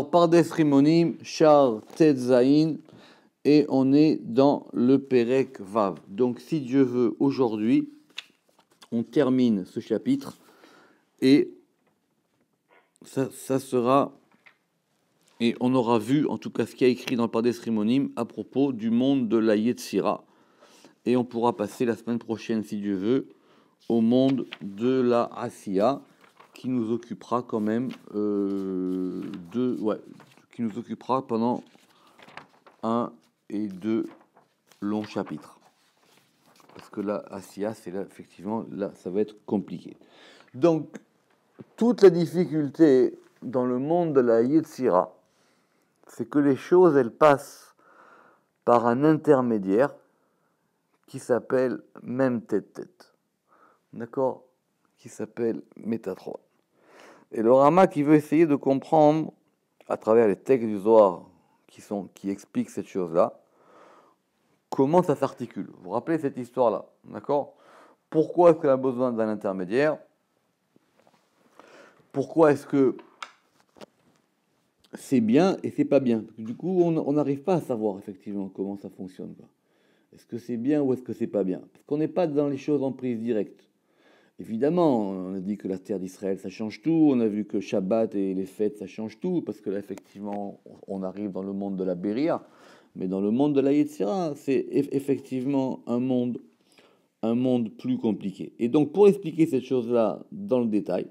Pardes Rimonim, Shar Tetzain, et on est dans le Perek Vav. Donc, si Dieu veut, aujourd'hui, on termine ce chapitre et ça sera, et on aura vu, en tout cas, ce qu'il y a écrit dans le Pardes Rimonim à propos du monde de la Yetzira. Et on pourra passer la semaine prochaine, si Dieu veut, au monde de la Asiya, qui nous occupera quand même qui nous occupera pendant 1 et 2 longs chapitres. Parce que là, Asiya, c'est là, effectivement, là, ça va être compliqué. Donc, toute la difficulté dans le monde de la Yetzira, c'est que les choses, elles passent par un intermédiaire qui s'appelle Mem Tet Tet. D'accord? Qui s'appelle Métatron. Et le Rama qui veut essayer de comprendre, à travers les textes du Zohar qui expliquent cette chose-là, comment ça s'articule. Vous vous rappelez cette histoire-là, d'accord? Pourquoi est-ce qu'on a besoin d'un intermédiaire? Pourquoi est-ce que c'est bien et c'est pas bien? Du coup, on n'arrive pas à savoir effectivement comment ça fonctionne, quoi. Est-ce que c'est bien ou est-ce que c'est pas bien? Parce qu'on n'est pas dans les choses en prise directe. Évidemment, on a dit que la terre d'Israël, ça change tout. On a vu que Shabbat et les fêtes, ça change tout. Parce que là, effectivement, on arrive dans le monde de la Béria. Mais dans le monde de la Yetzira, c'est effectivement un monde plus compliqué. Et donc, pour expliquer cette chose-là dans le détail,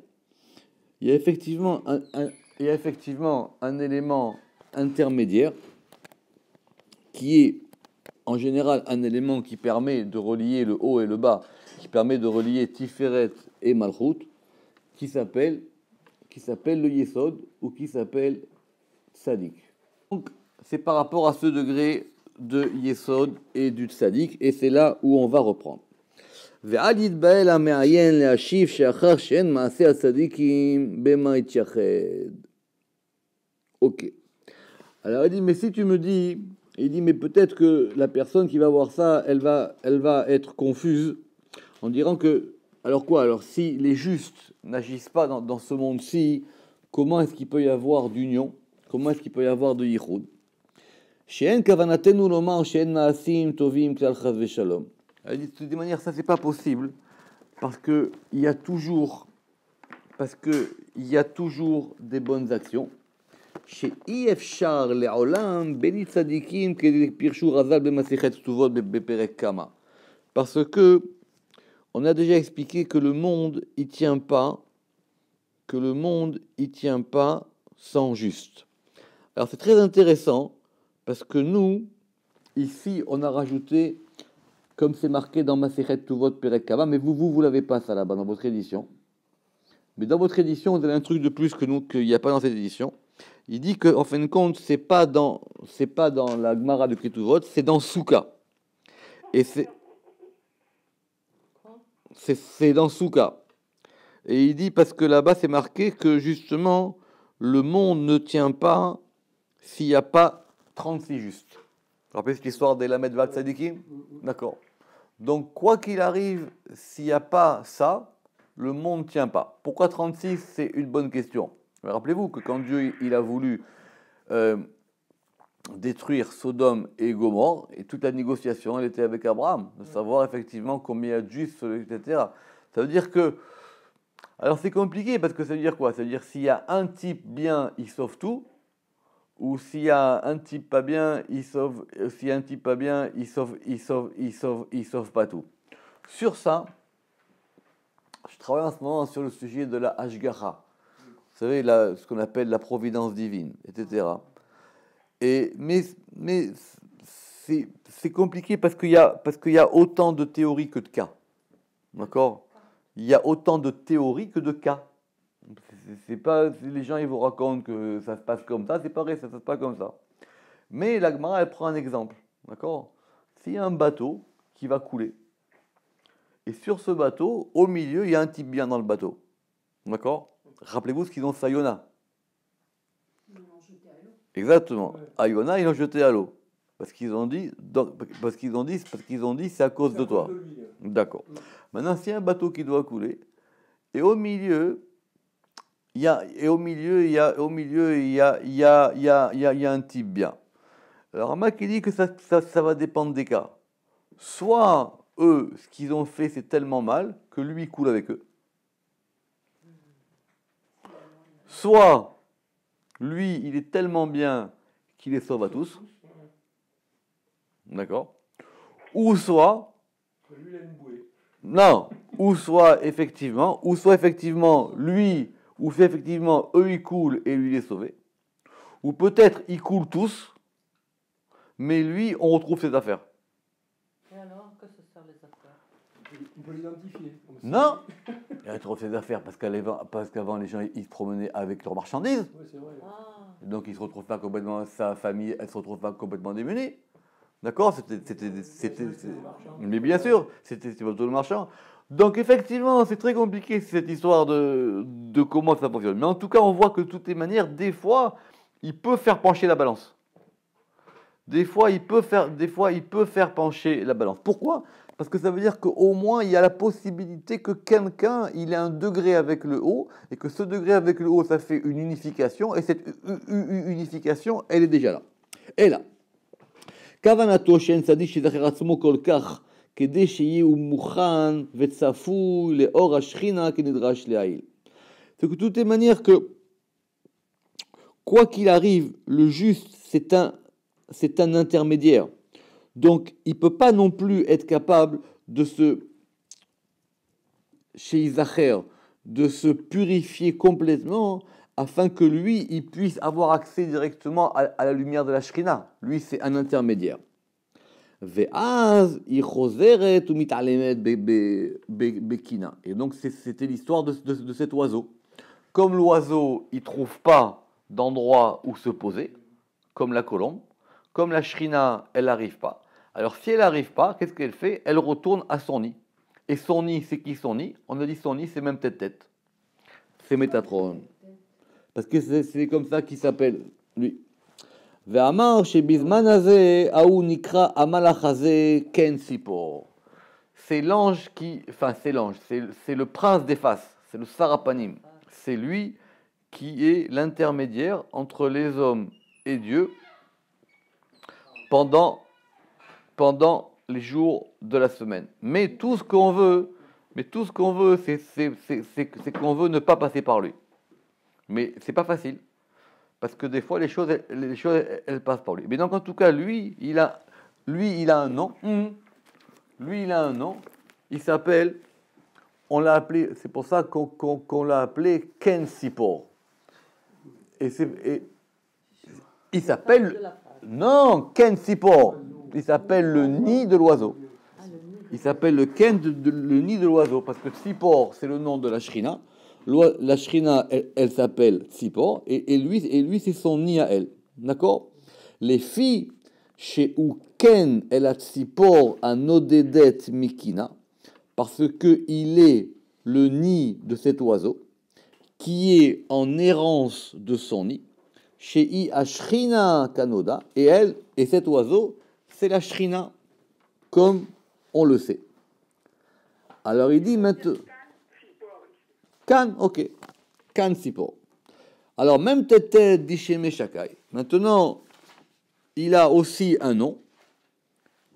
il y a effectivement un élément intermédiaire qui est, en général, un élément qui permet de relier le haut et le bas, qui permet de relier Tiferet et Malchut, qui s'appelle le Yesod ou qui s'appelle Tzadik. Donc, c'est par rapport à ce degré de Yesod et du Tzadik, et c'est là où on va reprendre. ואל יתבהל המעיין להשיב שאחר שאין מעשה הצדיקים במה יתייחד. Ok. Alors il dit, mais si tu me dis, il dit, mais peut-être que la personne qui va voir ça, elle va être confuse en disant que, alors quoi? Alors si les justes n'agissent pas dans ce monde-ci, comment est-ce qu'il peut y avoir d'union? Comment est-ce qu'il peut y avoir de yichud? She'en kavanatenu lomar she'en ma'asim tovim klal chas v'shalom. Elle dit de toute manière, ça c'est pas possible parce que il y a toujours des bonnes actions. שאי אפשר לעולם בלי צדיקים כדי פירשו רז"ל במסכת כתובות בפרק כמה. Parce que on a déjà expliqué que le monde il tient pas sans juste. Alors c'est très intéressant parce que nous ici on a rajouté comme c'est marqué dans Masechet Tuvot Perek Kama, mais vous l'avez pas ça là-bas dans votre édition. Mais dans votre édition, vous avez un truc de plus que nous qu'il n'y a pas dans cette édition. Il dit que en fin de compte, c'est pas dans la Gemara de Ketuvot, c'est dans Souka. Et c'est dans Souka. Et il dit parce que là-bas c'est marqué que justement le monde ne tient pas s'il n'y a pas 36 justes. Vous vous rappelez cette histoire des Lamed Val Tzadikim? D'accord. Donc, quoi qu'il arrive, s'il n'y a pas ça, le monde ne tient pas. Pourquoi 36? C'est une bonne question. Mais rappelez-vous que quand Dieu il a voulu détruire Sodome et Gomorrhe, et toute la négociation, elle était avec Abraham, de savoir effectivement combien il y a de juifs, etc. Ça veut dire que... Alors, c'est compliqué, parce que ça veut dire quoi? Ça veut dire s'il y a un type bien, il sauve tout, ou s'il y a un type pas bien, il sauve. S'il y a un type pas bien, il sauve pas tout. Sur ça, je travaille en ce moment sur le sujet de la Hashgacha. Vous savez, ce qu'on appelle la providence divine, etc. Mais c'est compliqué parce qu'il y a autant de théories que de cas. D'accord? Il y a autant de théories que de cas. C'est pas, les gens ils vous racontent que ça se passe comme ça, c'est pareil, ça se passe pas comme ça. Mais la Gemara, elle prend un exemple, d'accord? S'il y a un bateau qui va couler, et sur ce bateau, au milieu, il y a un type bien dans le bateau, d'accord? Rappelez-vous ce qu'ils ont fait à Yona. Ils l'ont jeté à l'eau. Exactement. À Yona, ils l'ont jeté à l'eau. Parce qu'ils ont dit, c'est à cause de toi. D'accord. Maintenant, s'il y a un bateau qui doit couler, et au milieu, et au milieu, il y a un type bien. Alors, Ramak, il dit que ça va dépendre des cas. Soit, eux, ce qu'ils ont fait, c'est tellement mal que lui, il coule avec eux. Soit, lui, il est tellement bien qu'il les sauve à tous. D'accord? Ou soit, non, ou soit effectivement, lui, ou soit effectivement, eux, ils coulent et lui, il est sauvé. Ou peut-être, ils coulent tous, mais lui, on retrouve ses affaires. Et alors, que se servent les affaires? On peut l'identifier. Non, il retrouve ses affaires parce qu'avant les gens ils se promenaient avec leurs marchandises. Oui, c'est vrai. Ah, Donc ils se retrouvent pas complètement, sa famille, elle se retrouve pas complètement démunie. D'accord? Mais bien sûr, c'était pas tout le marchand. Donc effectivement, c'est très compliqué cette histoire de comment ça fonctionne. Mais en tout cas, on voit que de toutes les manières, des fois, il peut faire pencher la balance. Des fois, il peut faire pencher la balance. Pourquoi? Parce que ça veut dire qu'au moins, il y a la possibilité que quelqu'un, il ait un degré avec le haut, et que ce degré avec le haut, ça fait une unification, et cette unification, elle est déjà là. Elle est là. כוונתו שאין צדיק שיזכר עצמו כל כך, כדי שיהיה הוא מוכן וצפוי לאור השכינה כנדרש להעיל. C'est que de toutes les manières que, quoi qu'il arrive, le juste, c'est un intermédiaire. Donc, il ne peut pas non plus être capable de de se purifier complètement afin que lui, il puisse avoir accès directement à la lumière de la Shrina. Lui, c'est un intermédiaire. ואז היא חוזרת ומתעלמת בקינה. Et donc, c'était l'histoire de cet oiseau. Comme l'oiseau, il ne trouve pas d'endroit où se poser, comme la colombe, comme la Shrina, elle n'arrive pas. Alors, si elle n'arrive pas, qu'est-ce qu'elle fait? Elle retourne à son nid. Et son nid, c'est qui son nid? On a dit son nid, c'est même tête-tête. C'est Métatron. Parce que c'est comme ça qu'il s'appelle, lui. ואמר שבזמן הזה, ההוא נקרא המלאך הזה כן ציפור. C'est l'ange c'est le prince des faces, c'est le Sarapanim. C'est lui qui est l'intermédiaire entre les hommes et Dieu pendant les jours de la semaine. Mais tout ce qu'on veut, c'est qu'on veut ne pas passer par lui. Mais c'est pas facile, parce que des fois les choses elles passent par lui. Mais donc en tout cas, lui, il a un nom. Lui, il a un nom. Il s'appelle, on l'a appelé, c'est pour ça qu'on l'a appelé Ken Sipor. Et il s'appelle, non, Ken Sipor. Il s'appelle le nid de l'oiseau. Il s'appelle le nid de l'oiseau, parce que Sipor, c'est le nom de la Shrina. La Shrina, elle s'appelle Tzipor, et lui, c'est son nid à elle. D'accord? Les filles, chez Uken el a Tzipor a Nodedet Mikina, parce qu'il est le nid de cet oiseau, qui est en errance de son nid, chez I a Shrina Kanoda, et cet oiseau, c'est la Shrina, comme on le sait. Alors il dit maintenant. Kan, ok. Kan Sipor. Alors, même Tete d'Isheme Shakai. Maintenant, il a aussi un nom.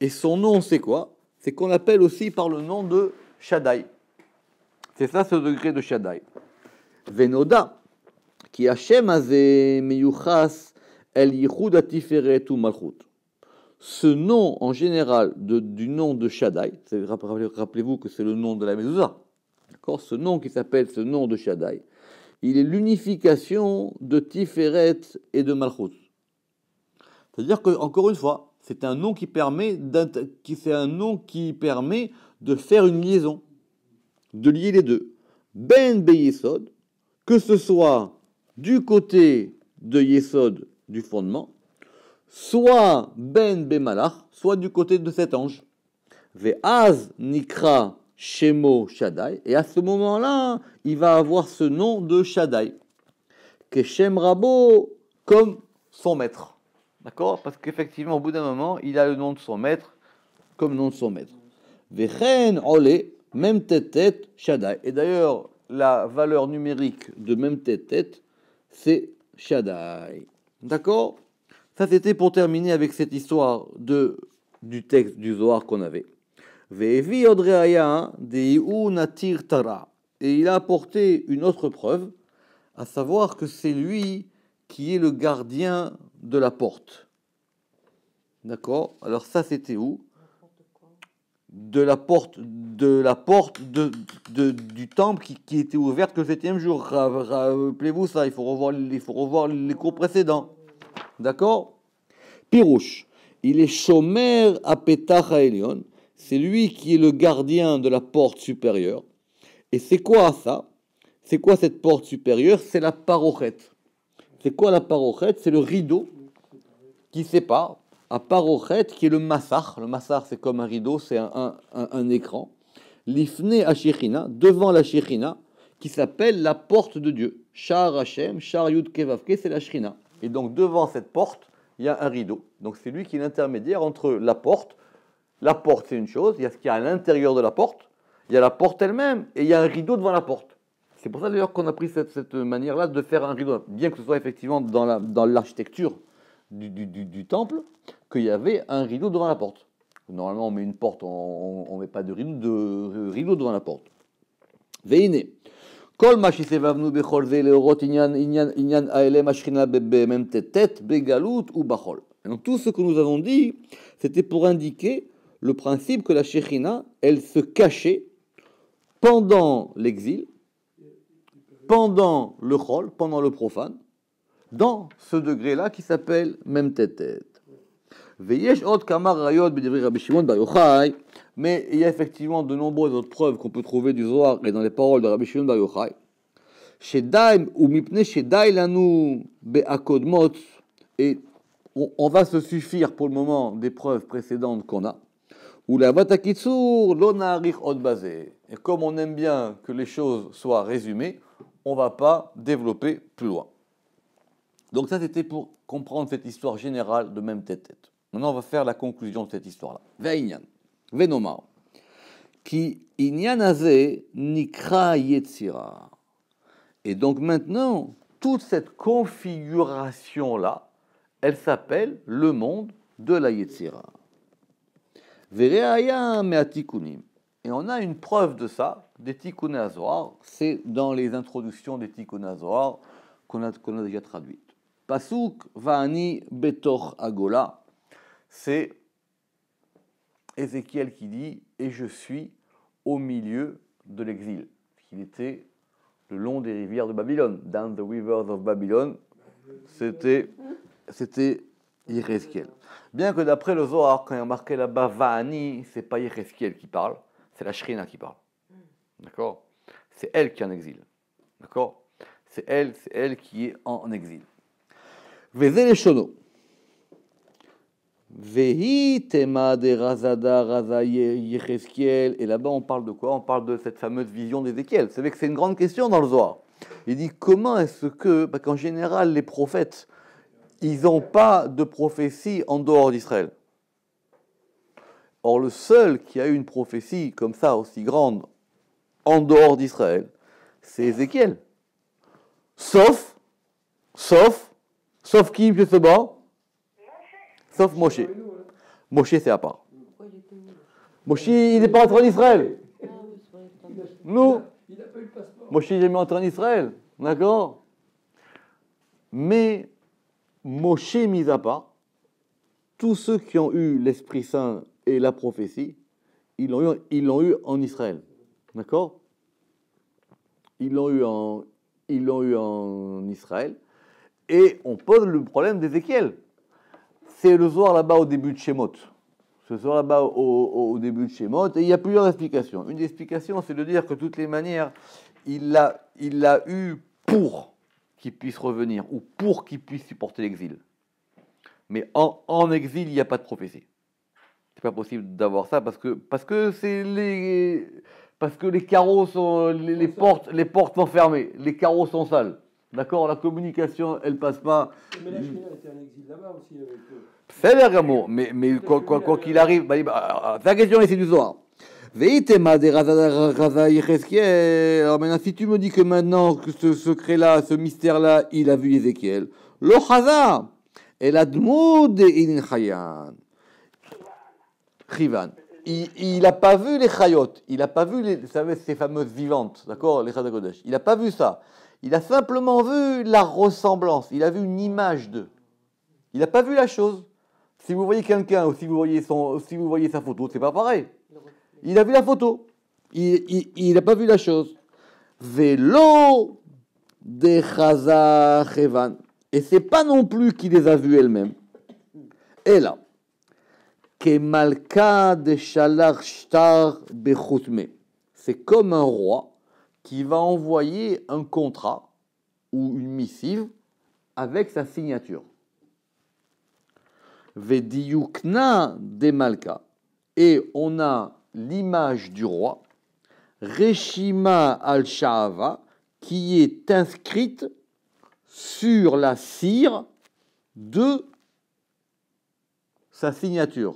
Et son nom, c'est quoi? C'est qu'on appelle aussi par le nom de Shaddai. C'est ça, ce degré de Shaddai. Venoda, qui Hashem Azeh Meyuchas El Yichud Atiferet ou Malchut. Ce nom, en général, du nom de Shaddai, rappelez-vous que c'est le nom de la Mezouza. D'accord? Ce nom qui s'appelle ce nom de Shaddai, il est l'unification de Tiferet et de Malchut. C'est-à-dire que, encore une fois, c'est un nom qui permet de faire une liaison, de lier les deux. Ben Beyesod, que ce soit du côté de Yesod, du fondement, soit Ben Bemalach, soit du côté de cet ange. Ve'az Nikra Shemo Shaddai, et à ce moment-là, il va avoir ce nom de Shaddai, Keshem Rabo, comme son maître. D'accord? Parce qu'effectivement, au bout d'un moment, il a le nom de son maître, comme nom de son maître. Vechen Ole, même tête Shaddai. Et d'ailleurs, la valeur numérique de Mem Tet, c'est Shaddai. D'accord? Ça, c'était pour terminer avec cette histoire du texte du Zohar qu'on avait. Ve'evi od re'aya de'ihu natir tara. Et il a apporté une autre preuve, à savoir que c'est lui qui est le gardien de la porte. D'accord? Alors ça, c'était où? De la porte du temple qui était ouverte le 7e jour. Rappelez-vous ça, il faut revoir les cours précédents. D'accord? Pirouche, il est Shomer à Petach Haelion, c'est lui qui est le gardien de la porte supérieure. Et c'est quoi ça? C'est quoi cette porte supérieure? C'est la parochet. C'est quoi la parochet? C'est le rideau qui sépare. À parochet, qui est le massar. Le massar, c'est comme un rideau, c'est un écran. L'ifne à Shechina, devant la Shechina, qui s'appelle la porte de Dieu. Shar Hashem, Shar Yud Kevavke, c'est la Shechina. Et donc, devant cette porte, il y a un rideau. Donc, c'est lui qui est l'intermédiaire entre la porte. La porte, c'est une chose. Il y a ce qu'il y a à l'intérieur de la porte. Il y a la porte elle-même et il y a un rideau devant la porte. C'est pour ça d'ailleurs qu'on a pris cette manière-là de faire un rideau. Bien que ce soit effectivement dans l'architecture du temple, qu'il y avait un rideau devant la porte. Normalement, on met une porte, on ne met pas de rideau devant la porte. Veine. Kol ma shisevavnu bechol ze leorot inyan aelem ashrina bemem tetet begalut ou bachol. Donc tout ce que nous avons dit, c'était pour indiquer le principe que la Shechina, elle se cachait pendant l'exil, pendant le chol, pendant le profane, dans ce degré-là qui s'appelle Mem Tetet. Veyesh od kamar rayot b'divri Rabbi Shimon bar Yochai, mais il y a effectivement de nombreuses autres preuves qu'on peut trouver du Zohar et dans les paroles de Rabbi Shimon bar Yochai. Shedai ou mipne shedai lanu be'akodmot, et on va se suffire pour le moment des preuves précédentes qu'on a. Ou la vatakitsur lo na'arich od bazé. Et comme on aime bien que les choses soient résumées, on ne va pas développer plus loin. Donc ça, c'était pour comprendre cette histoire générale de Mem Tetet. Maintenant, on va faire la conclusion de cette histoire-là. Ve'inyan, ve'nomar, ki inyan hazeh nikra yetzira. Et donc maintenant, toute cette configuration-là, elle s'appelle le monde de la yetzira. Ve're'aya me'atikunim. Et on a une preuve de ça, des Tikkuné HaZohar, c'est dans les introductions des Tikkuné HaZohar qu'on a déjà traduites. Pasuk va'ani betoch agola, c'est Ézéchiel qui dit « Et je suis au milieu de l'exil ». Il était le long des rivières de Babylone. « Down the rivers of Babylon », c'était Yéhézkiel. Bien que d'après le Zohar, quand il y a marqué là-bas « Va'ani », ce n'est pas Yéhézkiel qui parle, c'est la Shrina qui parle. D'accord? C'est elle qui est en exil. D'accord? C'est elle qui est en exil. Veze leshono. Vehi tema de razada raza Yéhézkiel. Et là-bas, on parle de quoi? On parle de cette fameuse vision d'Ézéchiel. Vous savez que c'est une grande question dans le Zohar. Il dit comment est-ce que, parce qu'en général, les prophètes, ils n'ont pas de prophétie en dehors d'Israël. Or, le seul qui a eu une prophétie comme ça, aussi grande, en dehors d'Israël, c'est Ézéchiel. Sauf qui, M. Seban? Sauf Moshe. Moshe, c'est à part. Moshe, il n'est pas entré en Israël. Nous, Moshe n'est jamais entré en Israël. D'accord? Mais Moshe, mis à part, tous ceux qui ont eu l'Esprit Saint et la prophétie, ils l'ont eu en Israël. D'accord? Ils l'ont eu en Israël. Et on pose le problème d'Ézéchiel. C'est le Zohar là-bas au début de Shemot. Ce Zohar là-bas au début de Shemot. Et il y a plusieurs explications. Une des explications, c'est de dire que de toutes les manières, il l'a eu pour qu'il puisse revenir ou pour qu'il puisse supporter l'exil. Mais en exil, il n'y a pas de prophétie. C'est pas possible d'avoir ça parce que les carreaux sont les portes sont fermées, les carreaux sont sales. D'accord, la communication, elle passe pas. Mais la Chine était en exil là-bas aussi avec eux. C'est l'air gamin, mais quoi qu'il arrive, c'est la question ici du Zohar. Veitema de Raza Yecheskiel. Alors maintenant, si tu me dis que maintenant, que ce secret-là, ce mystère-là, il a vu Ézéchiel, lo Chaza, el admoud in Chayan. Chivan. Il n'a pas vu les chayot, il n'a pas vu vous savez, ces fameuses vivantes, d'accord, les Chazak Kodesh. Il n'a pas vu ça. Il a simplement vu la ressemblance, il a vu une image d'eux. Il n'a pas vu la chose. Si vous voyez quelqu'un ou si vous voyez sa photo, c'est pas pareil. Il a vu la photo. Il n'a pas vu la chose. Vélo de Chaza Chevan. Et c'est pas non plus qu'il les a vues elles-mêmes. Et là. Kemalka de Shalach Shtar Bechutme. C'est comme un roi qui va envoyer un contrat ou une missive avec sa signature. Vediyukna de Malka. Et on a l'image du roi, Reshima al-Sha'ava, qui est inscrite sur la cire de sa signature.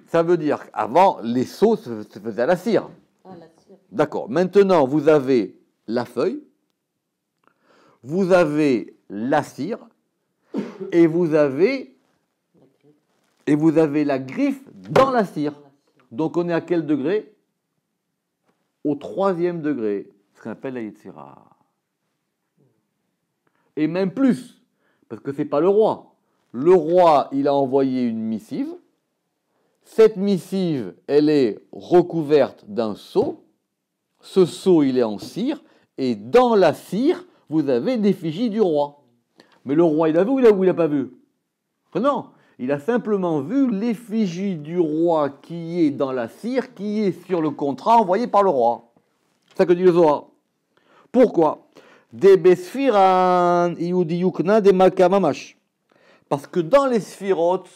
Ça veut dire qu'avant, les sceaux se faisaient à la cire. Ah, la cire. D'accord. Maintenant, vous avez la feuille, vous avez la cire, et vous avez la griffe dans la cire. Donc, on est à quel degré? Au 3e degré, ce qu'on appelle la Yetzira. Et même plus, parce que ce n'est pas le roi. Le roi, il a envoyé une missive. Cette missive, elle est recouverte d'un sceau. Ce sceau, il est en cire. Et dans la cire, vous avez l'effigie du roi. Mais le roi, il a vu ou il n'a pas vu? Non, il a simplement vu l'effigie du roi qui est dans la cire, qui est sur le contrat envoyé par le roi. C'est ça que dit le Zohar. Pourquoi? Parce que dans les sphirotes,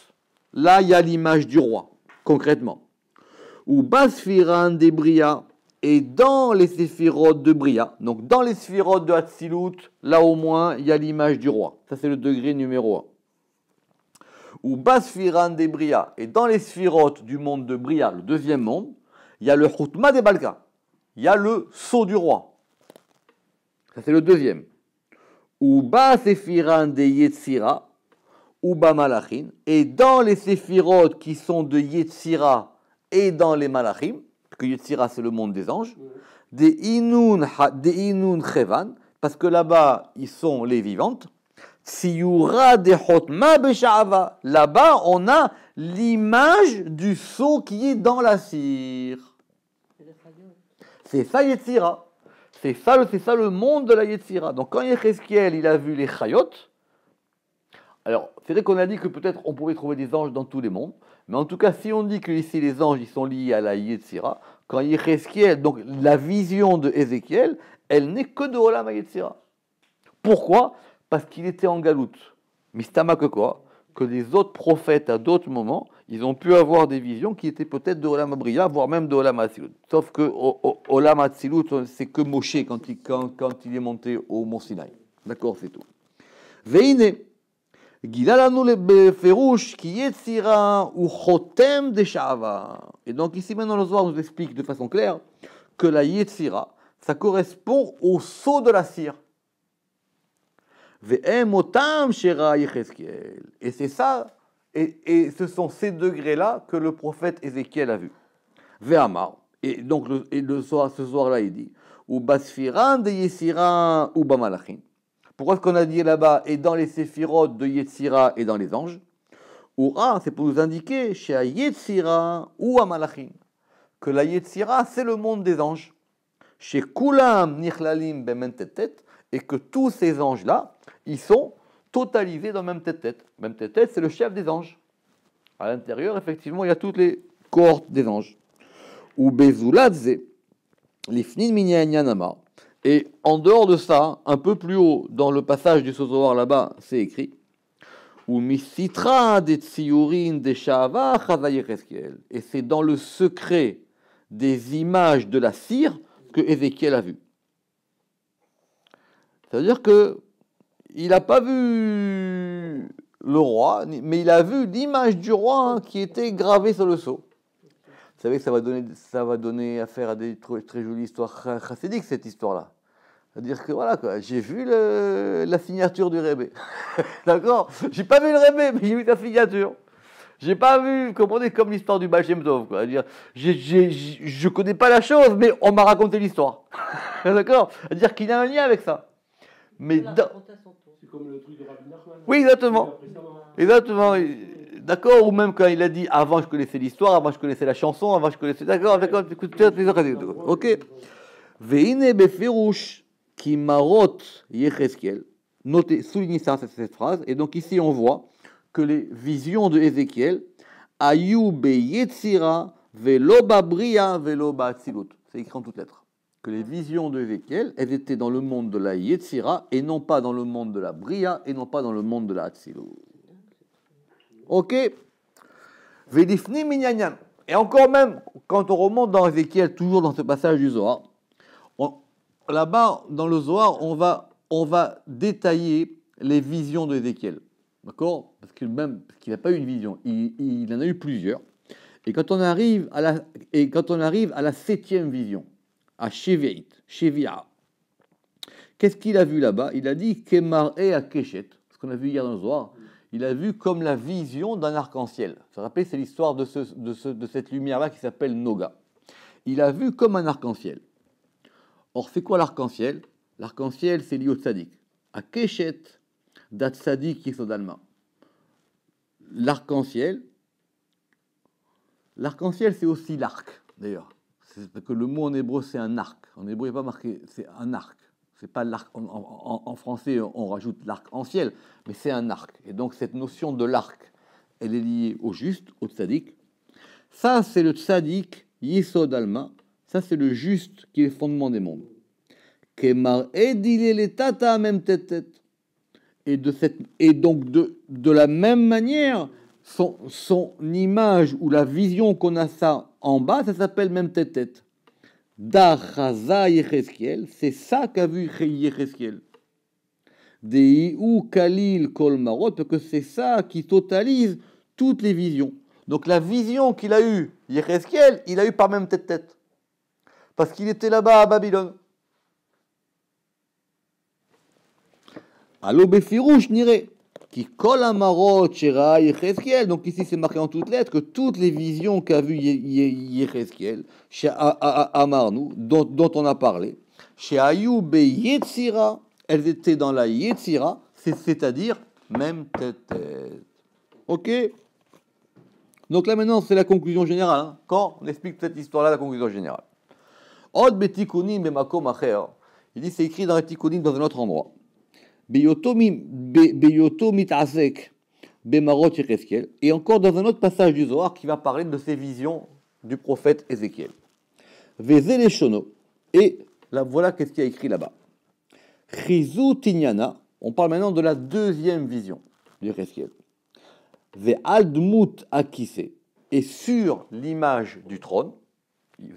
là, il y a l'image du roi, concrètement. Ou Basfiran des Bria, et dans les sphirotes de Bria, donc dans les sphirotes de Hatzilut, là au moins, il y a l'image du roi. Ça, c'est le degré numéro 1. Ou Basfiran des Bria, et dans les sphirotes du monde de Bria, le 2e monde, il y a le Chutma des Balka. Il y a le sceau du roi. Ça, c'est le 2e. Ou Basfiran des Yetzira, ou Malachim, et dans les séphirotes qui sont de Yetzira et dans les Malachim, parce que Yetzira c'est le monde des anges, des Inun Chevan, parce que là-bas ils sont les vivantes, Tsiyura de Hotma Besha'ava, là-bas on a l'image du sceau qui est dans la cire. C'est ça Yetzira, c'est ça le monde de la Yetzira. Donc quand Yecheskel il a vu les Chayot, alors, c'est vrai qu'on a dit que peut-être on pouvait trouver des anges dans tous les mondes, mais en tout cas, si on dit que ici les anges ils sont liés à la Yetzira, quand Yecheskel, donc la vision de Ézéchiel, elle n'est que de Olam Yetzira. Pourquoi? Parce qu'il était en galoute. Mistama que quoi? Que les autres prophètes à d'autres moments, ils ont pu avoir des visions qui étaient peut-être de Olam Bria, voire même de Olam Hatzilut. Sauf que Olam Hatzilut, c'est que Moshe quand il est monté au Mont Sinaï. D'accord, c'est tout. Veine. Et donc ici maintenant le Zohar nous explique de façon claire que la Yetzira, ça correspond au sceau de la cire. Et c'est ça, et ce sont ces degrés-là que le prophète Ézéchiel a vu. Et donc ce soir-là il dit, ou basfiran de Yetzira ou bamalachim. Pourquoi est-ce qu'on a dit là-bas, et dans les séphirotes de Yetzira et dans les anges? Ou c'est pour nous indiquer, chez Yetzira ou à Malachim, que la Yetzira, c'est le monde des anges. Chez Kulam Nichlalim Bementetet, et que tous ces anges-là, ils sont totalisés dans Même Tetet. Même Tetet, c'est le chef des anges. À l'intérieur, effectivement, il y a toutes les cohortes des anges. Ou Bezuladze, Lifnin Minyanyanama. Et en dehors de ça, un peu plus haut, dans le passage du Zohar là-bas, c'est écrit ou misitra de tziyurin de shava chazay Yecheskel. Et c'est dans le secret des images de la cire que Ézéchiel a vu. C'est-à-dire que il n'a pas vu le roi, mais il a vu l'image du roi qui était gravée sur le sceau. savez que ça va donner affaire à des très jolies histoires chassidiques, cette histoire-là. C'est-à-dire que voilà, quoi, j'ai vu la signature du Rebbe. D'accord? J'ai pas vu le Rebbe, mais j'ai vu sa signature. J'ai pas vu, comprenez, comme l'histoire du Baal Shem Tov, quoi. C'est-à-dire, je connais pas la chose, mais on m'a raconté l'histoire. D'accord? C'est-à-dire qu'il y a un lien avec ça. Mais c'est comme le truc de Rabbi Nachman. oui, exactement. Exactement. D'accord? Ou même quand il a dit avant je connaissais l'histoire, avant je connaissais la chanson, avant je connaissais. D'accord, d'accord, ok. Veine befirouche qui marotte Yecheskel. Notez, soulignez ça, cette phrase. Et donc ici on voit que les visions de Ézéchiel, Ayou be Yetzira, velo bria, velo atzilut. C'est écrit en toutes lettres. Que les visions de Ézéchiel, elles étaient dans le monde de la Yetzira et non pas dans le monde de la Bria et non pas dans le monde de la Atzilut. Ok. Vedifni minyanyan. Et encore même, quand on remonte dans Ézéchiel, toujours dans ce passage du Zohar, là-bas, dans le Zohar, on va détailler les visions d'Ézéchiel. D'accord? Parce qu'il n'a pas eu une vision, il en a eu plusieurs. Et quand on arrive à la 7e vision, à Shevi'a, qu'est-ce qu'il a vu là-bas? Il a dit Kemar et Akeshet, ce qu'on a vu hier dans le Zohar. Il a vu comme la vision d'un arc-en-ciel. Vous vous rappelez, c'est l'histoire de cette lumière-là qui s'appelle Noga. Il a vu comme un arc-en-ciel. Or, c'est quoi l'arc-en-ciel? L'arc-en-ciel, c'est lié au tzaddik. Akeshet, dat tzaddik yesodalma. L'arc-en-ciel, c'est aussi l'arc, d'ailleurs. Parce que le mot en hébreu, c'est un arc. En hébreu, il n'y a pas marqué, c'est un arc. C'est pas l'arc. En français, on rajoute l'arc-en-ciel, mais c'est un arc. Et donc, cette notion de l'arc, elle est liée au juste, au tzaddik. Ça, c'est le tzaddik Yesod Alma. Ça, c'est le juste qui est le fondement des mondes. Kemar edile les tata même tête. Et donc, de la même manière, son image ou la vision qu'on a ça en bas, ça s'appelle même tête. Dachaza Yecheskel, c'est ça qu'a vu Yecheskel. Deiu Kalil Kol Marot, parce que c'est ça qui totalise toutes les visions. Donc la vision qu'il a eue, Yecheskel, il a eu par même tête. Parce qu'il était là-bas à Babylone. Allo Befirouche n'irait. Qui colle à Marot, Shera, Yecheskel. Donc ici c'est marqué en toutes lettres que toutes les visions qu'a vu Yecheskel, chez Amarnou, dont on a parlé, chez Ayoub et Yetzira, elles étaient dans la Yetzira, c'est-à-dire même tête. Ok? Donc là maintenant c'est la conclusion générale. Hein. Quand on explique cette histoire-là, la conclusion générale. Od betikunim bemakom acher. Il dit c'est écrit dans les tikkunim dans un autre endroit. Beyoto mitazek bemarot Yecheskel, et encore dans un autre passage du Zohar qui va parler de ces visions du prophète Ézéchiel. Vezele shono, et là voilà qu'est-ce qu'il y a écrit là-bas. Chizu tinyana, on parle maintenant de la deuxième vision de Yecheskel. Ve aldmut akise, et sur l'image du trône, vous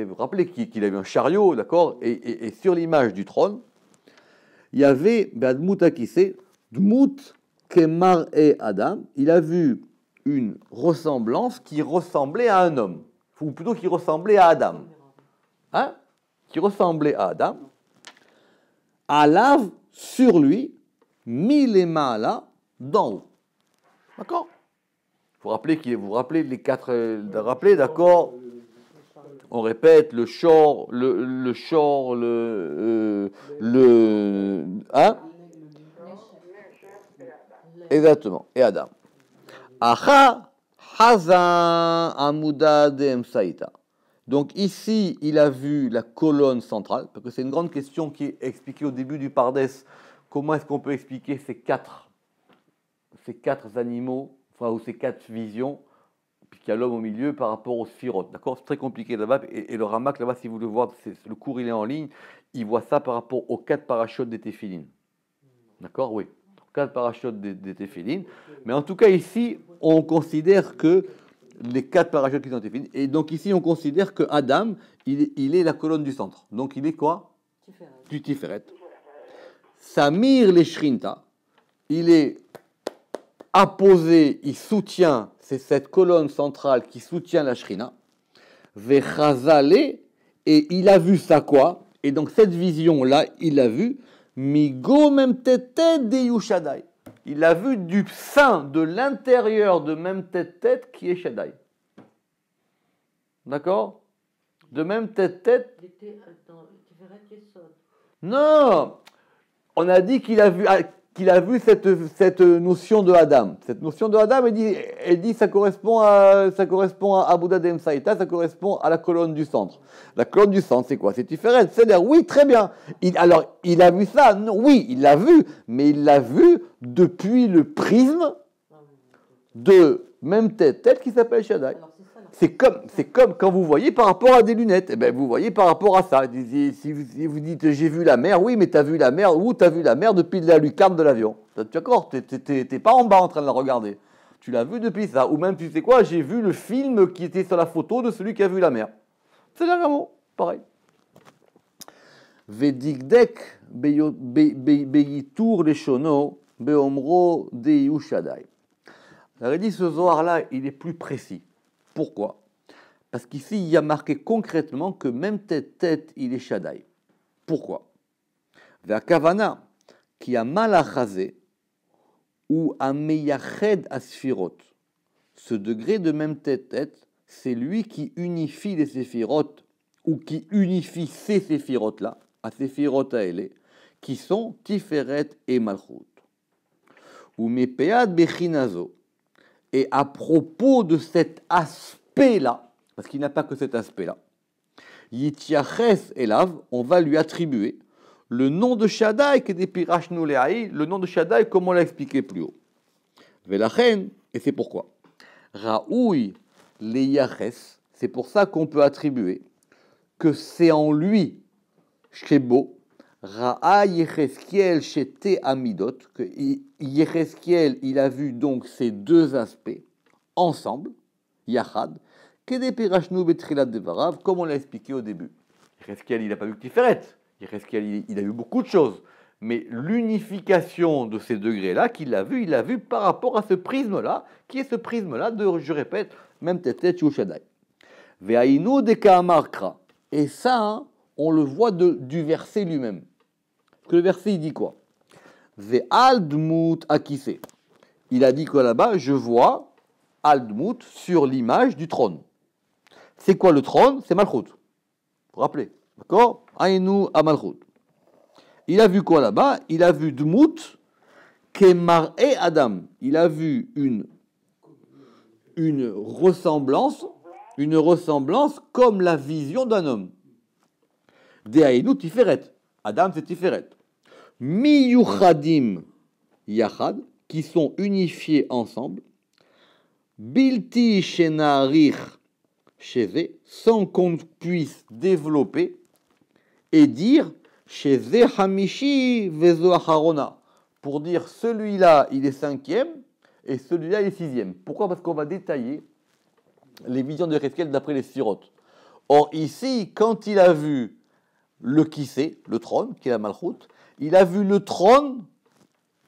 vous rappelez qu'il avait un chariot, d'accord, et sur l'image du trône, il y avait Be'admut Akise, Dmut Kemar et Adam. Il a vu une ressemblance qui ressemblait à un homme, ou plutôt qui ressemblait à Adam. Hein? Qui ressemblait à Adam. Alav, sur lui, Milema d'en haut. D'accord? Vous vous rappelez les quatre. D'accord? On répète le shor, hein? Exactement. Et Adam. Acha hazan amuda de msaïta. Donc ici, il a vu la colonne centrale, parce que c'est une grande question qui est expliquée au début du Pardes. Comment est-ce qu'on peut expliquer ces quatre animaux, enfin, ou ces quatre visions, puisqu'il y a l'homme au milieu par rapport aux sphirotes. D'accord? C'est très compliqué là-bas. Et le Ramak, là-bas, si vous le voyez, le cours, il est en ligne, il voit ça par rapport aux 4 parachutes des téphilines. D'accord? Oui. 4 parachutes des téphilines. Mais en tout cas, ici, on considère que les 4 parachutes qui sont téphilines. Et donc ici, on considère que Adam, il est la colonne du centre. Donc il est quoi? Du Tiferet. Samir les Shrinta, il est apposé, il soutient, c'est cette colonne centrale qui soutient la Shrina. Vechazale, et il a vu ça quoi? Et donc cette vision-là, il l'a vu, Migo Memtetet de Yushadai. Il l'a vu du sein, de l'intérieur de Memtetet qui est Shaddai. D'accord? De Memtetet. Il était dans Tiferet Yesod. Non! On a dit qu'il a vu cette notion de Adam. Cette notion de Adam, elle dit ça correspond à Bouddha Demsaïta, ça correspond à la colonne du centre. La colonne du centre, c'est quoi? C'est Tiferet. C'est-à-dire, oui, très bien. Alors, il a vu ça? Non, oui, il l'a vu, mais il l'a vu depuis le prisme de même tête qui s'appelle Shaddai. C'est comme quand vous voyez par rapport à des lunettes. Eh bien, vous voyez par rapport à ça. Si vous dites j'ai vu la mer, oui, mais tu as vu la mer, ou tu as vu la mer depuis la lucarne de l'avion. D'accord, tu n'es pas en bas en train de la regarder. Tu l'as vu depuis ça. Ou même, tu sais quoi, j'ai vu le film qui était sur la photo de celui qui a vu la mer. C'est là vraiment pareil. Vedigdek beyitur leshono beomro deyu shaddai. Alors, il dit ce Zohar-là, il est plus précis. Pourquoi? Parce qu'ici, il y a marqué concrètement que même tête, il est Shaddai. Pourquoi? Ve'akavana, qui a malachazé, ou a meyached asfirot. Ce degré de même tête, c'est lui qui unifie les séphirot, ou qui unifie ces séphirot-là, à séphirot à elle, qui sont Tiferet et Malchut. Ou mepead bechinazo. Et à propos de cet aspect-là, parce qu'il n'a pas que cet aspect-là, Yityaches Elav, on va lui attribuer le nom de Shaddai, qui est des Pirashnu Leaï, le nom de Shaddai, comme on l'a expliqué plus haut. Velachen, et c'est pourquoi. Raoui Leyaches, c'est pour ça qu'on peut attribuer que c'est en lui, Shebo, Ra'a Yecheskiel Shete Amidot, que Yecheskiel, il a vu donc ces deux aspects ensemble, Yachad, Kede Pirashnu Betrilat Devarav, comme on l'a expliqué au début. Yecheskiel, il n'a pas vu que Tiferet. Yecheskiel, il a vu beaucoup de choses. Mais l'unification de ces degrés-là qu'il a vu, il l'a vu par rapport à ce prisme-là, qui est ce prisme-là de, je répète, même Tetet Yushadai. Ve'ainu Deka Amarkra. Et ça, hein, on le voit du verset lui-même. Parce que le verset, il dit quoi? Ve'aldmut akise. Il a dit quoi là-bas? Je vois Aldmut sur l'image du trône. C'est quoi le trône? C'est Malchut. Vous vous rappelez? D'accord? Ainu a Malchut. Il a vu quoi là-bas? Il a vu Dmut Kemar et Adam. Il a vu une ressemblance comme la vision d'un homme. Deainu Tiferet. Adam, c'est Tiferet. Miyuchadim Yachad, qui sont unifiés ensemble. Bilti Shenarich Sheze, sans qu'on puisse développer et dire Sheze Hamishi Vezo Acharona, pour dire celui-là il est cinquième et celui-là il est sixième. Pourquoi? Parce qu'on va détailler les visions de Yecheskiel d'après les sirotes. Or ici, quand il a vu le Kissé, le trône, qui est la Malchut, il a vu le trône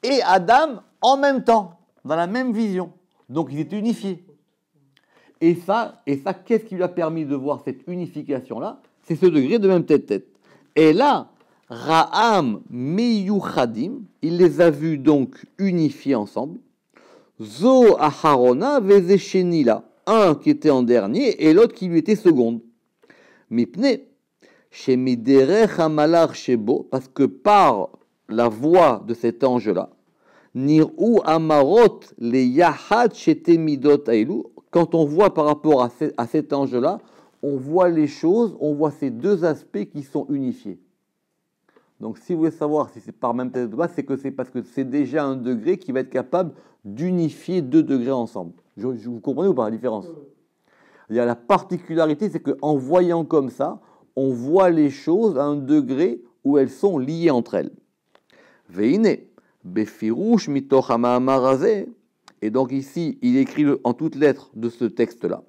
et Adam en même temps, dans la même vision. Donc ils étaient unifiés. Et ça, qu'est-ce qui lui a permis de voir cette unification-là? C'est ce degré de même tête. Et là, Ra'am Meyuchadim, il les a vus donc unifiés ensemble. Zo Aharona Vezeshenila, un qui était en dernier et l'autre qui lui était seconde. Mipne, Shemiderech Hamalach Shebo, parce que par la voix de cet ange-là, Nir'u Amarot le Yahad Shete Midot Ailu, quand on voit par rapport à cet ange-là, on voit les choses, on voit ces deux aspects qui sont unifiés. Donc si vous voulez savoir si c'est par même tête de base, c'est parce que c'est déjà un degré qui va être capable d'unifier deux degrés ensemble. Vous comprenez ou pas la différence? Il y a la particularité, c'est qu'en voyant comme ça, on voit les choses à un degré où elles sont liées entre elles. Veine, befirouch mitoch ha'ma'amar hazeh. Et donc ici, il écrit en toutes lettres de ce texte-là,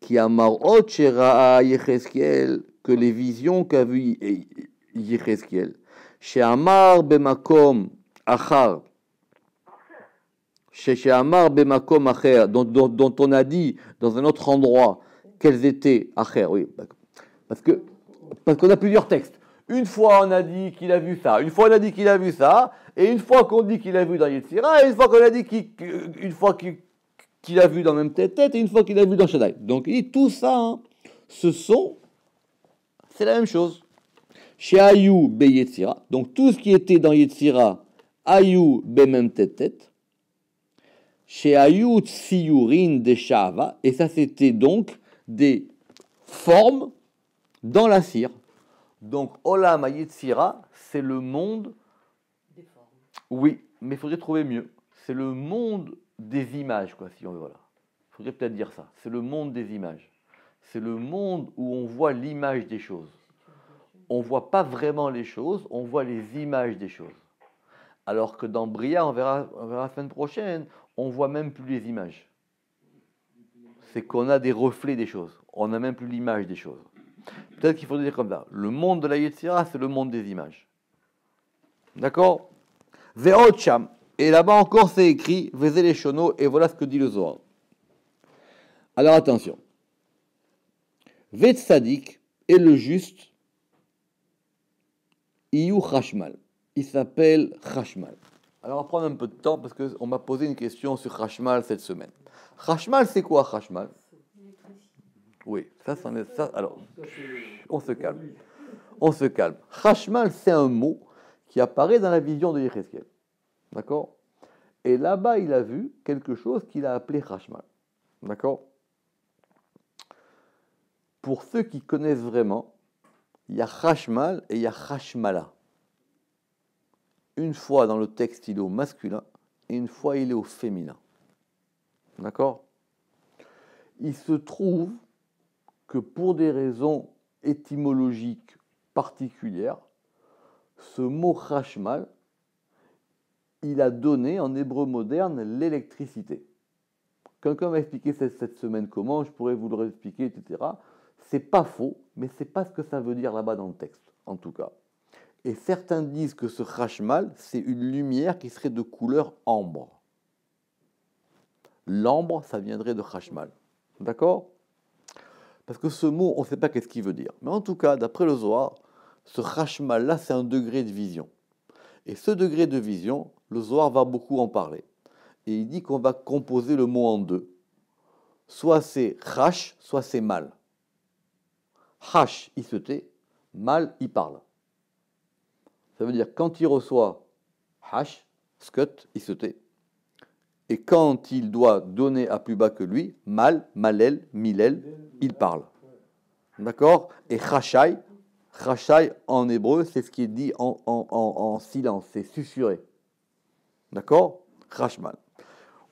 qui a marot shera'a Yecheskiel, que les visions qu'a vu Yecheskiel, she'amar bemakom achar, she'amar bemakom acher, dont on a dit dans un autre endroit quels étaient Acher, oui, parce qu'on a plusieurs textes. Une fois on a dit qu'il a vu ça, une fois on a dit qu'il a vu ça, et une fois qu'on dit qu'il a vu dans Yetzira, et une fois qu'on a dit qu'il a vu dans même tête, et une fois qu'il a vu dans Shaddai. Donc il dit tout ça, hein, c'est la même chose. Chez Ayou be Yetzira, donc tout ce qui était dans Yetzira, Ayou be même tête. Chez Ayou tsiyurin de Shava, et ça c'était donc des formes dans la cire. Donc Olam Yetzira, c'est le monde Des formes. Oui, mais il faudrait trouver mieux. C'est le monde des images, quoi, si on veut. Voilà. Il faudrait peut-être dire ça. C'est le monde des images. C'est le monde où on voit l'image des choses. On ne voit pas vraiment les choses, on voit les images des choses. Alors que dans Bria, on verra la semaine prochaine, on ne voit même plus les images. C'est qu'on a des reflets des choses. On n'a même plus l'image des choses. Peut-être qu'il faudrait dire comme ça. Le monde de la Yetzira, c'est le monde des images. D'accord ? Ve'ot sham. Et là-bas encore, c'est écrit Vezé les shono, et voilà ce que dit le Zohar. Alors attention. Ve tzadik est le juste. Iyu chashmal. Il s'appelle Chashmal. Alors on va prendre un peu de temps parce qu'on m'a posé une question sur Chashmal cette semaine. Chashmal, c'est quoi Chashmal ? Oui, ça. Alors, on se calme. On se calme. Chashmal, c'est un mot qui apparaît dans la vision de Yecheskel. D'accord ? Et là-bas, il a vu quelque chose qu'il a appelé Chashmal. D'accord ? Pour ceux qui connaissent vraiment, il y a Chashmal et il y a Chashmala. Une fois dans le texte, il est au masculin et une fois, il est au féminin. D'accord ? Il se trouve que pour des raisons étymologiques particulières, ce mot Chashmal, il a donné en hébreu moderne l'électricité. Quelqu'un m'a expliqué cette semaine comment, je pourrais vous le réexpliquer, etc. C'est pas faux, mais c'est pas ce que ça veut dire là-bas dans le texte, en tout cas. Et certains disent que ce Chashmal, c'est une lumière qui serait de couleur ambre. L'ambre, ça viendrait de Chashmal. D'accord ? Parce que ce mot, on ne sait pas qu'est-ce qu'il veut dire. Mais en tout cas, d'après le Zohar, ce Chashmal-là, c'est un degré de vision. Et ce degré de vision, le Zohar va beaucoup en parler. Et il dit qu'on va composer le mot en deux. Soit c'est Chash, soit c'est mal. Chash, il se tait. Mal, il parle. Ça veut dire quand il reçoit Hash, Skut, il se tait. Et quand il doit donner à plus bas que lui, Mal, Malel, Milel, il parle. D'accord ? Et Chashai en hébreu, c'est ce qui est dit en silence, c'est susurré. D'accord ? Chashmal.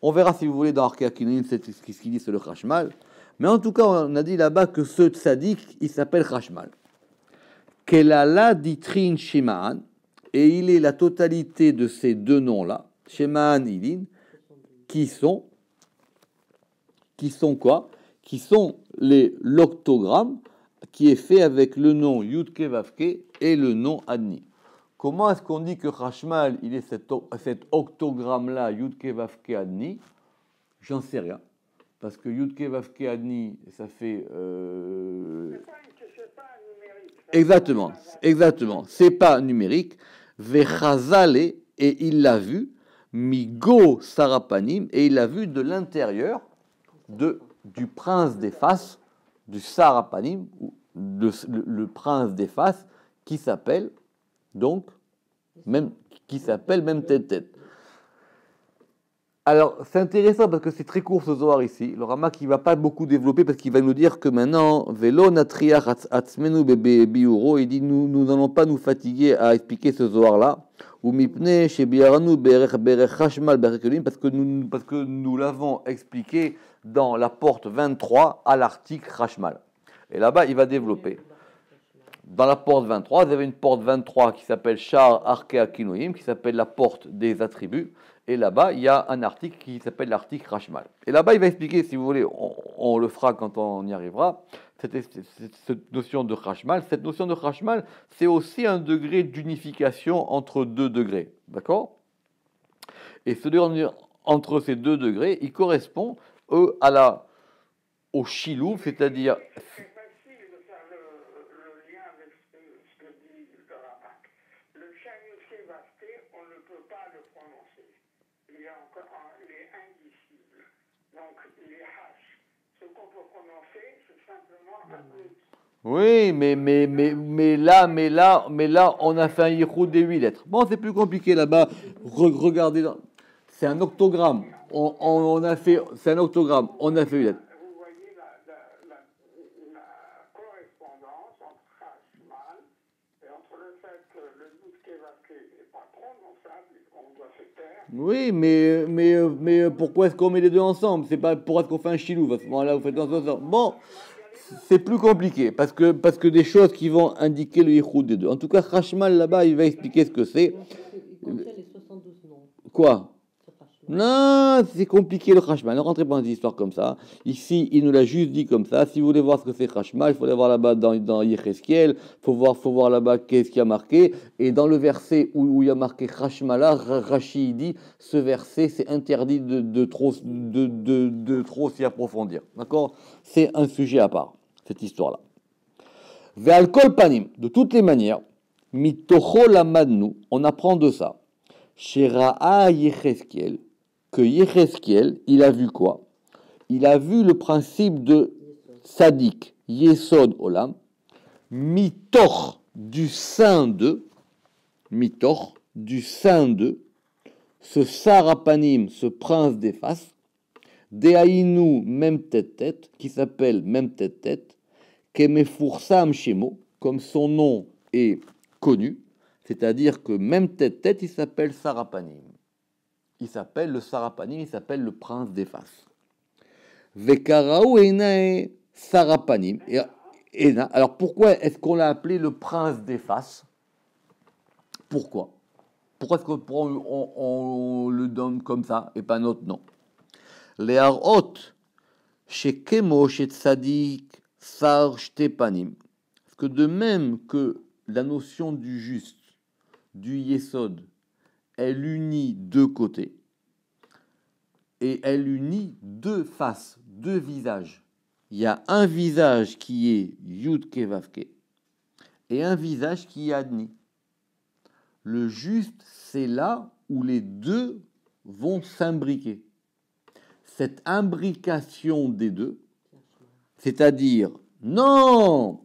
On verra si vous voulez dans Arkea Kinoïm, c'est ce qu'il dit sur le Chashmal. Mais en tout cas, on a dit là-bas que ce tzaddik, il s'appelle Chashmal. Kelala ditrin Shemaan, et il est la totalité de ces deux noms-là, Shemaan Ilin, qui sont quoi ? Qui sont l'octogramme qui est fait avec le nom Yudke Vavke et le nom Adni. Comment est-ce qu'on dit que Chashmal, il est cet octogramme-là, Yudke Vavke Adni ? J'en sais rien. Parce que Yudke Vavke Adni, ça fait... Exactement. C'est pas numérique. Vechazale, et il l'a vu, Migo Sarapanim, et il l'a vu de l'intérieur du prince des faces, du Sarapanim, le prince des faces, qui s'appelle même tête. Alors, c'est intéressant parce que c'est très court ce Zohar ici. Le Rama qui ne va pas beaucoup développer parce qu'il va nous dire que maintenant, Velo Natriach Atzmenu Biuro, il dit nous n'allons pas nous fatiguer à expliquer ce Zohar-là. Ou Mipne Shebiaranu Berech Chashmal Berekelim, parce que nous l'avons expliqué dans la porte 23 à l'article Chashmal. Et là-bas, il va développer. Dans la porte 23, vous avez une porte 23 qui s'appelle Shar Arkea Kinoïm, qui s'appelle la porte des attributs. Et là-bas, il y a un article qui s'appelle l'article Chashmal. Et là-bas, il va expliquer, si vous voulez, on le fera quand on y arrivera, cette notion de Chashmal. Cette notion de Chashmal, c'est aussi un degré d'unification entre deux degrés. D'accord ? Et ce degré entre ces deux degrés, il correspond, à au Chilou, c'est-à-dire... C'est facile de faire le lien avec ce que dit le rabbin. Le Shaniché Vasté, on ne peut pas le prononcer. Il est indicible. Donc, il est H. Ce qu'on peut prononcer, c'est simplement un peu. Oui, mais là, on a fait un yichud des 8 lettres. Bon, c'est plus compliqué là-bas. Regardez, c'est un octogramme. On a fait, c'est un octogramme. On a fait 8 lettres. Vous voyez la correspondance entre Hashmal et entre le fait que le Yudkevake n'est pas prononçable, on doit se taire. Oui, mais pourquoi est-ce qu'on met les deux ensemble? C'est pas pour est-ce qu'on fait un chilou. À ce moment-là, vous faites ensemble. Bon. C'est plus compliqué parce que des choses qui vont indiquer le yichud des deux. En tout cas, Hashmal là-bas, il va expliquer ce que c'est. Il contient les 72 noms. Quoi? Ce Hashmal. Non, c'est compliqué le Hashmal. Ne rentrez pas dans des histoires comme ça. Ici, il nous l'a juste dit comme ça. Si vous voulez voir ce que c'est Hashmal, il faut aller voir là-bas dans Yecheskel. Il faut voir là-bas qu'est-ce qu'il y a marqué. Et dans le verset où il y a marqué Hashmala, Rashi dit ce verset, c'est interdit de trop s'y approfondir. D'accord? C'est un sujet à part, cette histoire-là. Ve'al kol panim, de toutes les manières, mitocho lamadnu, on apprend de ça. Shera'a Yecheskel, que Yecheskel, il a vu quoi? Il a vu le principe de Sadik, Yesod Olam, mitoch du sein de, ce Sarapanim, ce prince des faces, Dehainu Mem Tet, qui s'appelle Mem Tet, Kemefursam Shemo, comme son nom est connu, c'est-à-dire que Mem Tet, il s'appelle Sarapanim. Il s'appelle le Sarapanim, il s'appelle le prince des faces. Vekarau Enae Sarapanim. Alors pourquoi est-ce qu'on l'a appelé le prince des faces? Pourquoi? Pourquoi est-ce qu'on le donne comme ça et pas un autre nom? Les harot chez Kemo, chez Tzadik, Sar Shtepanim. Parce que de même que la notion du juste, du Yesod, elle unit deux côtés et elle unit deux faces, deux visages. Il y a un visage qui est Yud Kevavke et un visage qui est Adni. Le juste, c'est là où les deux vont s'imbriquer. Cette imbrication des deux, c'est-à-dire, non,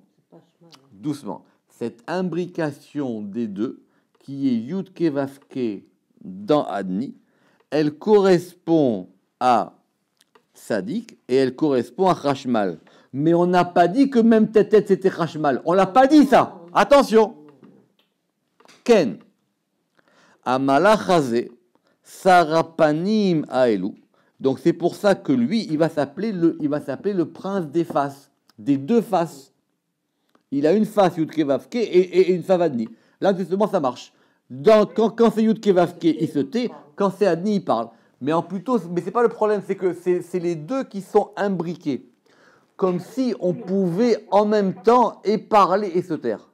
doucement, cette imbrication des deux, qui est Yud Kevavke dans Adni, elle correspond à Sadik et elle correspond à Hashmal. Mais on n'a pas dit que même Tetet c'était Hashmal. On l'a pas dit ça. Attention. Ken. Amalachaze Sarapanim Aelu. Donc c'est pour ça que lui, il va s'appeler le prince des faces, des deux faces. Il a une face Yud Kevavke et une face Adni. Là justement ça marche. Quand c'est Yud Kevavke, il se tait. Quand c'est Adni, il parle. Mais c'est pas le problème, c'est que c'est les deux qui sont imbriqués. Comme si on pouvait en même temps et parler et se taire.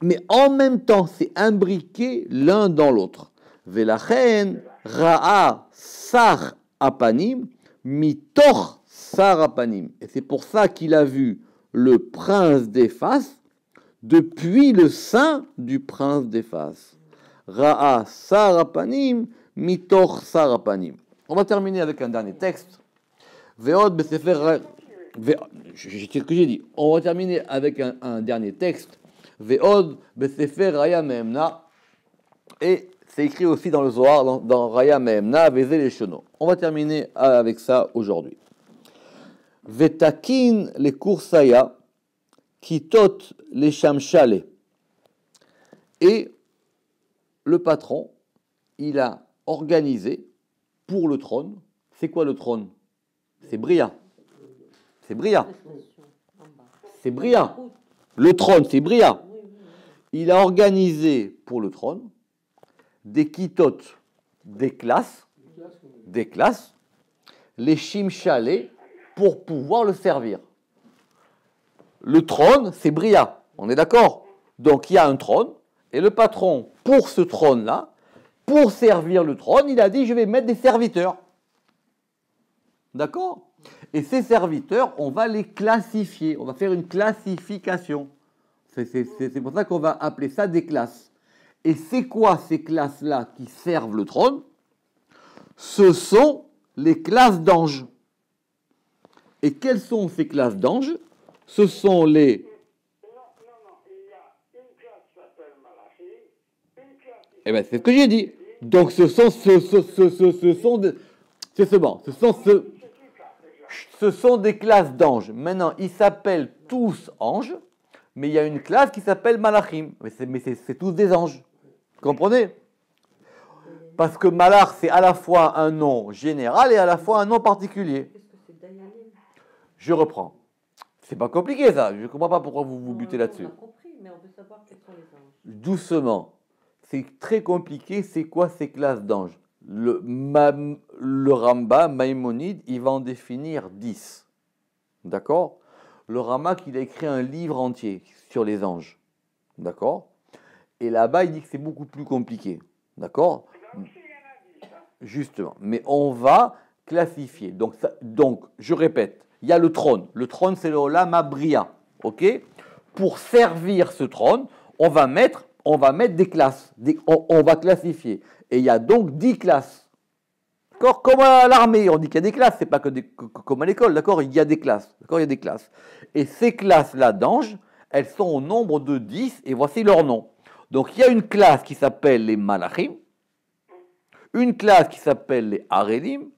Mais en même temps, c'est imbriqué l'un dans l'autre. Velachen ra'a sar apanim mitoch sar apanim. Et c'est pour ça qu'il a vu le prince des faces depuis le sein du prince des faces. Ra'a sar apanim mitoch sar apanim. On va terminer avec un dernier texte. Ve'od besefer. C'est ce que j'ai dit. On va terminer avec un dernier texte. Ve'od besefer Raya Mehemna. Et c'est écrit aussi dans le Zohar, dans Raya Mehemna, Vezé les Shono. On va terminer avec ça aujourd'hui. Vetakin les Kursaya, Kitot les Shamshale. Et le patron, il a organisé pour le trône. C'est quoi le trône? C'est Bria. C'est Bria. C'est Bria. Le trône, c'est Bria. Il a organisé pour le trône des kitot, des classes, les shimshalé pour pouvoir le servir. Le trône, c'est Bria. On est d'accord? Donc il y a un trône et le patron, pour ce trône-là, pour servir le trône, il a dit je vais mettre des serviteurs. D'accord? Et ces serviteurs, on va les classifier. On va faire une classification. C'est pour ça qu'on va appeler ça des classes. Et c'est quoi ces classes-là qui servent le trône? Ce sont les classes d'anges. Et quelles sont ces classes d'anges? Ce sont les... Non, il y a une classe qui s'appelle Malachim, une classe qui Eh bien, c'est ce que j'ai dit. Donc, ce sont des classes d'anges. Maintenant, ils s'appellent tous anges, mais il y a une classe qui s'appelle Malachim. Mais c'est tous des anges. Vous comprenez? Parce que Malach, c'est à la fois un nom général et à la fois un nom particulier. Qu'est-ce que c'est Dayanim? Je reprends. C'est pas compliqué, ça. Je ne comprends pas pourquoi vous vous butez là-dessus. On a compris, mais on veut savoir quels sont les anges. Doucement. C'est très compliqué. C'est quoi ces classes d'anges? Le Ramba, Maïmonide, il va en définir 10. D'accord? Le Ramak, il a écrit un livre entier sur les anges. D'accord? Et là-bas, il dit que c'est beaucoup plus compliqué. D'accord? Justement. Mais on va classifier. Donc, je répète, il y a le trône. Le trône, c'est le Olam Abria. OK? Pour servir ce trône, on va mettre des classes. On va classifier. Et il y a donc 10 classes. D'accord? Comme à l'armée, on dit qu'il y a des classes. C'est pas que comme à l'école. D'accord? Il y a des classes. D'accord? Il y a des classes. Et ces classes-là d'anges, elles sont au nombre de 10. Et voici leur nom. Donc, il y a une classe qui s'appelle les Malachim, une classe qui s'appelle les Arelim,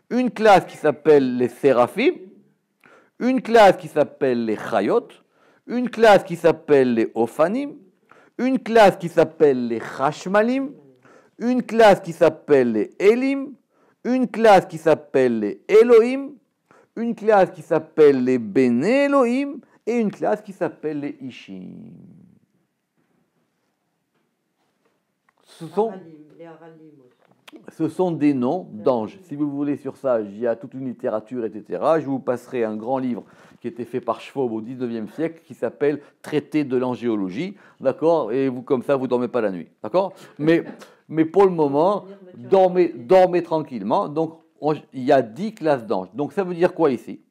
une classe qui s'appelle les Séraphim, une classe qui s'appelle les Chayot, une classe qui s'appelle les Ophanim, une classe qui s'appelle les Chashmalim, une classe qui s'appelle les Elim, une classe qui s'appelle les Elohim, une classe qui s'appelle les Bene Elohim et une classe qui s'appelle les Ishim. Ce sont des noms d'anges. Si vous voulez sur ça, il y a toute une littérature, etc. Je vous passerai un grand livre qui a été fait par Schwab au 19e siècle qui s'appelle Traité de l'angéologie. D'accord? Et vous, comme ça, vous ne dormez pas la nuit. D'accord? Mais pour le moment, dormez tranquillement. Donc, il y a 10 classes d'anges. Donc, ça veut dire quoi ici?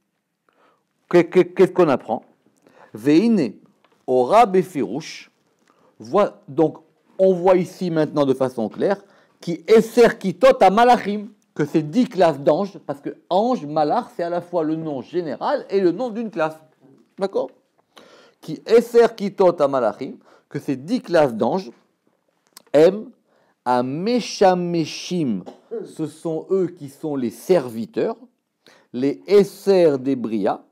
Qu'est-ce qu'on apprend? Veine, ora befirouche. Donc, on voit ici maintenant de façon claire qui esser kitot à malachim, que c'est 10 classes d'anges, parce que ange, malach, c'est à la fois le nom général et le nom d'une classe. D'accord? Qui esser kitot à malachim, que c'est 10 classes d'anges, M, à meshameshim, ce sont eux qui sont les serviteurs, les esser des Bria,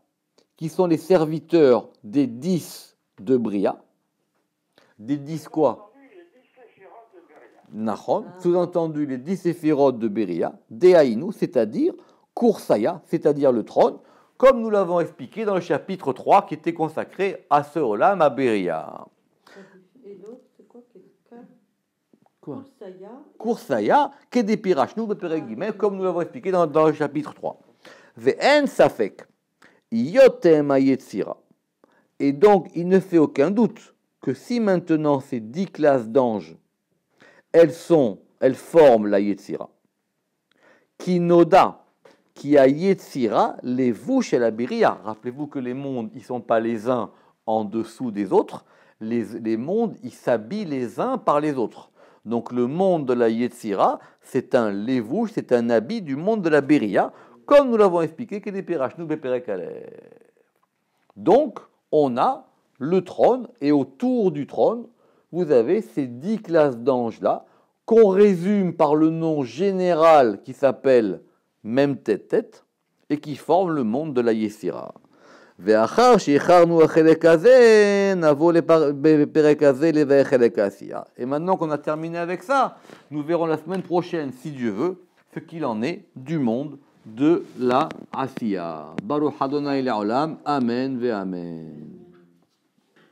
qui sont les serviteurs des 10 de Bria. Des 10 quoi? Nachon, sous-entendu les 10 séphirotes de Beria, Dehaïnou, c'est-à-dire Kursaya, c'est-à-dire le trône, comme nous l'avons expliqué dans le chapitre 3 qui était consacré à ce Olam à Beria. Et l'autre, c'est quoi? Quoi? Kursaya, Kedepirachnu beperegimel, comme nous l'avons expliqué dans le chapitre 3. Ve'en safek, yotem ayetzira. Et donc, il ne fait aucun doute que si maintenant ces 10 classes d'anges elles forment la Yetzira. Qui noda, qui a Yetzira, les vouches et la Beria. Rappelez-vous que les mondes, ils ne sont pas les uns en dessous des autres. Les mondes, ils s'habillent les uns par les autres. Donc le monde de la Yetzira, c'est un lévouche, c'est un habit du monde de la Beria, comme nous l'avons expliqué, que des Pirachnou Beperekale. Donc, on a le trône, et autour du trône, vous avez ces 10 classes d'anges-là, qu'on résume par le nom général qui s'appelle Mem Tet, et qui forment le monde de la Yetzira. Et maintenant qu'on a terminé avec ça, nous verrons la semaine prochaine, si Dieu veut, ce qu'il en est du monde de la Asiya. Baruch Adonai Le'olam, Amen ve Amen.